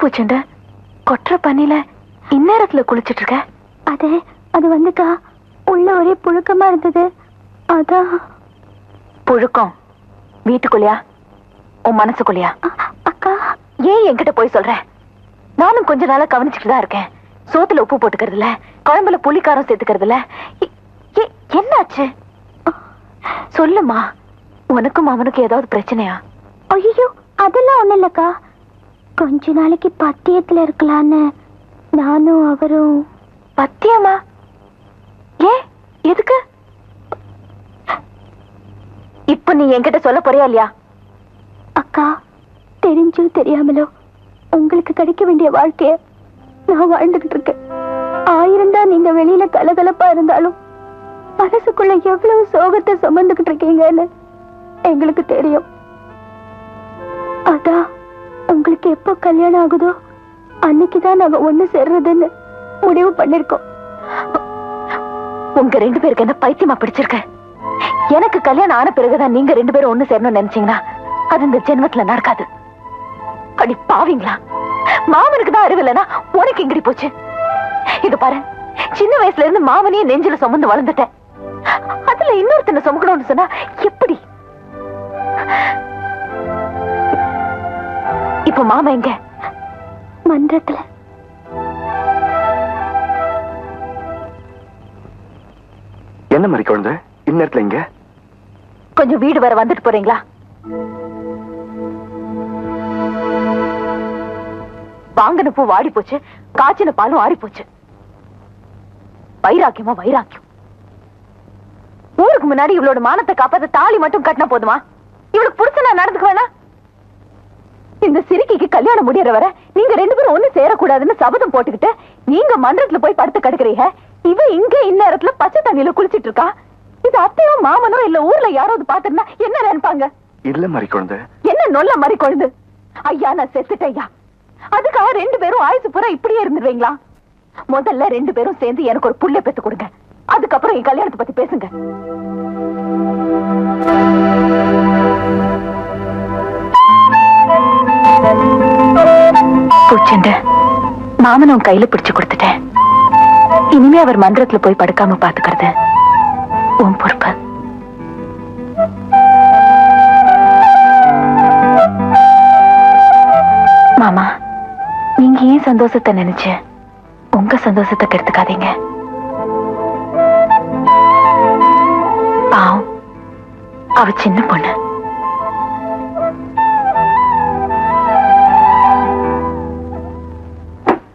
பூச்சண்ட கொற்ற பண்ணில இந்நேரத்துல குளிச்சிட்டு இருக்க? அது வந்துக்கா உள்ள ஒரே புழுக்கமா இருந்தது. அதான். புழுக்கம் வீட்டுக்குள்ளையா உன் மனசுக்குள்ளையா? அக்கா ஏன் என்கிட்ட போய் சொல்ற? நானும் கொஞ்ச நாளா கவனிச்சுட்டு தான் இருக்கேன். சோத்துல உப்பு போட்டுக்கிறது இல்ல, குழம்புல புளிக்காரம் சேர்த்துக்கிறது இல்ல. என்னாச்சு சொல்லுமா. உனக்கும் அவனுக்கும் ஏதாவது பிரச்சனையா? ஐயோ அதெல்லாம் ஒண்ணு இல்லக்கா. கொஞ்ச நாளைக்கு பத்தியத்துல இருக்கலான்னு நானும் அவரும். பத்தியமா? ஏன் எதுக்கு? இப்ப நீ என்கிட்ட சொல்ல போறியா இல்லையா? அக்கா தெரிஞ்சோ தெரியாமலோ உங்களுக்கு கிடைக்க வேண்டிய வாழ்க்கைய நான் வாழ்ந்துகிட்டு இருக்கேன். 1000 தான் நீங்க வெளியில கலகலப்பா இருந்தாலும் மனசுக்குள்ள எவ்வளவு சோகத்தை சுமந்துகிட்டு இருக்கீங்கன்னு எங்களுக்கு தெரியும். அதான் உங்களுக்கு எப்போ கல்யாணம் ஆகுதோ அன்னைக்குதான் நாங்க ஒண்ணு சேர்றதுன்னு முடிவு பண்ணிருக்கோம். உங்க 2 பேருக்கு என்ன பைத்தியமா பிடிச்சிருக்க? எனக்கு கல்யாணம் ஆன பிறகுதான் நீங்க 2 பேரும் ஒண்ணு சேரணும்னு நினைச்சீங்கன்னா அது இந்த ஜென்மத்துல நடக்காது. அடி பாவீங்களா, மாமனுக்கு தான் அறிவு இல்லைன்னா உனக்கு எங்கடி போச்சு? இது பாரு, சின்ன வயசுல இருந்து மாமனையே நெஞ்சில சுமந்து வளர்ந்துட்டேன். அதுல இன்னொருத்தனை சுமக்கணும்னு சொன்னா எப்படி? இப்ப மாமா எங்க? மன்றத்துல. என்ன மாதிரி குழந்தை இந்நேரத்துல இங்க? கொஞ்சம் வீடு வர வந்துட்டு போறீங்களா? வாங்கின பூ வாடி போச்சு, காய்ச்சின பாலும் ஆறி போச்சு. வைராக்கியமா வைராக்கியம். ஊருக்கு முன்னாடி இவளோட மானத்தை காப்பாத்த தாலி மட்டும் கட்டினா போதுமா? இவளுக்கு புடிச்ச நடந்துக்க வேணா? இந்த சிரிக்கைக்கு கல்யாணம் முடியற வர நீங்க 2 பேரும் ஒண்ணு சேரக்கூடாதுன்னு சபதம் போட்டுக்கிட்டு நீங்க மன்றத்துல போய் படுத்து கிடக்குறீங்க. இவ இங்க இந்நேரத்துல பச்சை தண்ணியில குளிச்சிட்டு இருக்கா. இது அத்தையோ மாமனோ இல்ல ஊர்ல யாராவது பாத்துருந்தா என்ன நினைப்பாங்க? இல்ல மாதிரி குழந்தை. என்ன நொல்ல மாதிரி குழந்தை? ஐயா நான் செத்துட்டேன் ஐயா. அதுக்காக 2 பேரும் ஆயுசு பூரா இப்படியே இருந்துருவீங்களா? முதல்ல 2 பேரும் சேர்ந்து எனக்கு ஒரு புள்ள பெத்து கொடுங்க. அதுக்கப்புறம் என் கல்யாணத்தை பத்தி பேசுங்க. பூச்சண்ட மாமனும் கையில பிடிச்சு கொடுத்துட்டேன். இனிமே அவர் மன்றத்துல போய் படுக்காம பாத்துக்கிறது உன் பொறுப்பு. மாமா நீங்க ஏன் சந்தோஷத்தை நினைச்சு உங்க சந்தோஷத்தை கெடுத்துக்காதீங்க. பாவம் அவ சின்ன பொண்ணு.